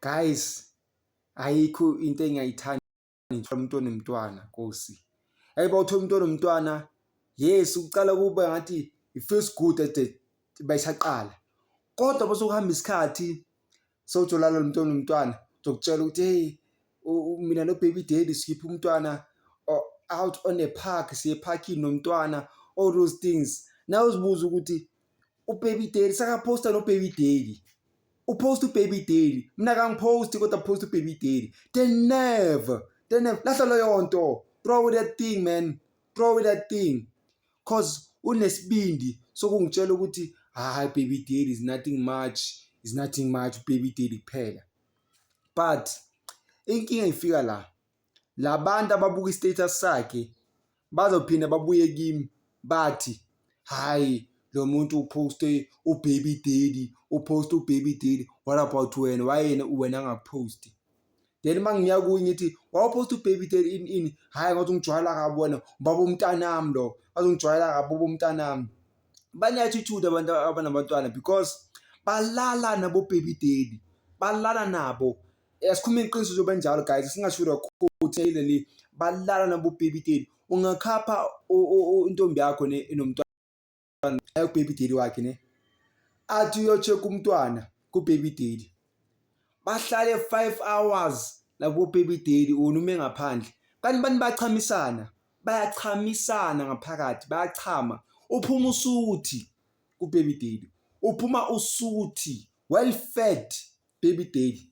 Guys, ayikho into engayithandi umuntu onomntwana Nkosi. Hayiba uthola umuntu onomntwana, yes ucala kube ngathi it feels good at the bayisaqala. Kodwa bese kuhamba isikhathi sowuthola lo muntu onomntwana uzokutshela ukuthi hey mina no baby daddy sikhipha umntwana out on a park, siye parkini nomntwana, all those things. Now uzibuza ukuthi ubaby daddy sakaposta no baby daddy. Upost ubaby daddy, mina kangiposti kodwa post ubaby daddy. They never lahla leyo nto. Throw that thing man, throw that thing. Cause unesibindi sokungitshela ukuthi hayi baby daddy is nothing much baby daddy kuphela. But inkinga ifika la labantu ababuka istatus sakhe bazophinda babuye kimi bathi hayi lo muntu uposte ubaby daddy, uposte ubaby daddy, what about wena, wena angaposti? Then mangiya kuye ngithi wawuposta ubaby daddy ini hayi ngathi ungijwayela kabona baba umntanami lo, azongijwayela kabo umntanami. Bayathuthuda abantu abanabantwana because balala nabo baby daddy, balala nabo. Asikhuluma iqiniso njengoba njalo guys, singashura ukuthi leli balala nabo baby daddy. Ungakhapha intombi yakho enomntwana ayo baby daddy wakhe ne athi uyocheck umntwana ku baby daddy, bahlale 5 hours labo baby daddy unume ngaphandle. Kanti bani bayachamisana ngaphakathi, bayachama. Uphuma usuthi ku baby daddy, uphuma usuthi well fed baby daddy,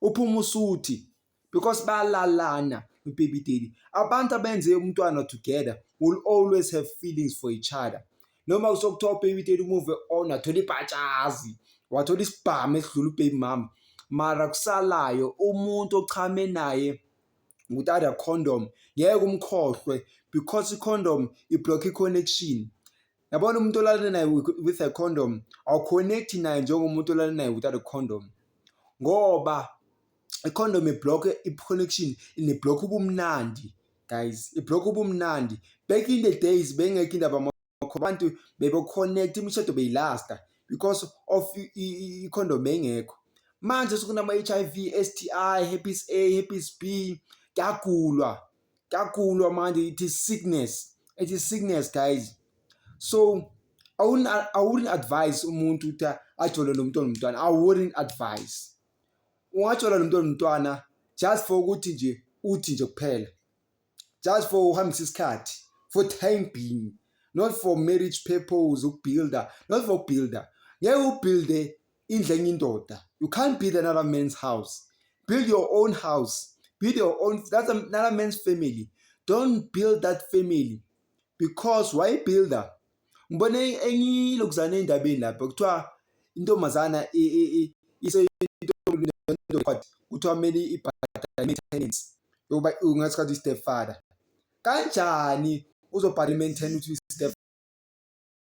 uphuma usuthi because bayalalana no baby daddy. Abantu abenze umntwana together will always have feelings for each other. Noma usokuthiwa baby daddy move on, wathola ibhatshazi, wathola isibhamu esidlula baby mama, mara kusalayo umuntu ochame naye without a condom ngeke umkhohlwe because i-condom iblock i-connection. Yabona umuntu olala naye with a condom awuconnect naye njengomuntu olala naye without a condom, ngoba i-condom iblock i-connection, iniblock ubumnandi guys, iblock ubumnandi. Back in the days bengekho indaba abantu bebe-connect, imishado beyilasta because of i-condom engekho. Manje sekunama-HIV, STI, herpes A, herpes B, kuyagulwa manje. It is sickness guys. So I wouldn't advise umuntu ukuthi ajole nomuntu onomntwana. I wouldn't advise. Ungajola nomuntu onomntwana just for ukuthi nje uthi nje kuphela, just for uhambisa isikhathi, for time being, not for marriage purpose, ukubuilder, not for builder. Ngeke ubuilde indlu enye indoda. You can't build another man's house. Build your own house. Build your own, that's another man's family. Don't build that family because why builder? Ngibone enye lokuzana endabeni lapha kuthiwa intombazana kuthiwa mele ibhadale maintenance yokuba ungathi kanti step father. Kanjani uzobhadala maintenance with step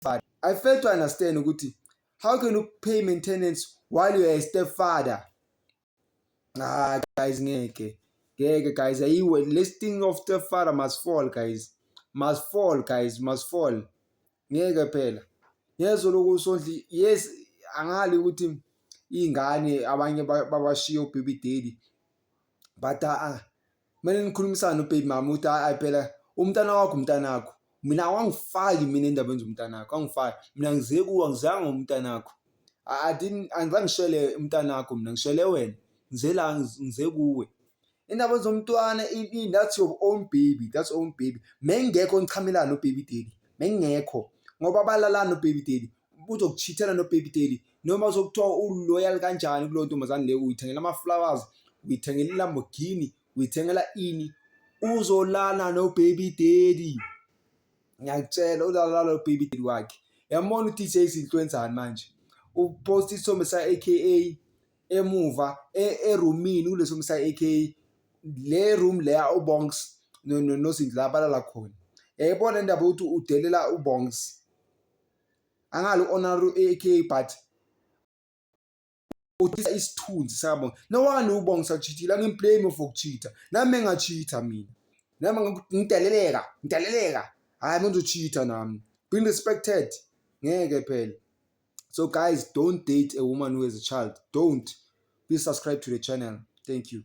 father? I fail to understand ukuthi how can you pay maintenance while you are a stepfather? Guys, ngeke guys, ayiwe. This thing of stepfather must fall guys, must fall. Ngeke phela yezo lokusondli, yes angali ukuthi ingane abanye babashiya ubaby daddy, but manje nikhulumisana ubaby mama ukuthi hayi phela umntana wakho, mina awangifaki mina endabeni zomntana wakho, angifaki mina, ngize kuwe, angizange umntana wakho. Angizange ngishele umntana wakho, mina ngishele wena, ngize kuwe. Indaba zomntwana that's your own baby, that's own baby. Mengekho ngichamelana no baby daddy, mengekho, ngoba balalana no baby daddy, uzokuchithela no baby daddy. Noma uzokuthiwa uloyal kanjani kulo ntombazane leyo, uyithengela ama-flowers, uyithengela iLamborghini, uyithengela ini, uzolala no baby daddy. Ngiyakutshela uzolala no baby daddy wakhe. Yabona ukuthi iseyizinfluencer manje, upost isithombe sa-AKA emuva erumini kuleso sombe sa-AKA, le room leya uBonks noZindla abalala khona. Yayibona indaba ukuthi udelela uBonks, angali u-honor AKA, but uthisa isithunzi sabo. No one uBonks achithile, angimblame for ukuchitha. Nami engachitha mina, nami ngideleleka, hayi manje uchitha nami. Being respected ngeke phela. So guys, don't date a woman who has a child. Don't. please subscribe to the channel. Thank you.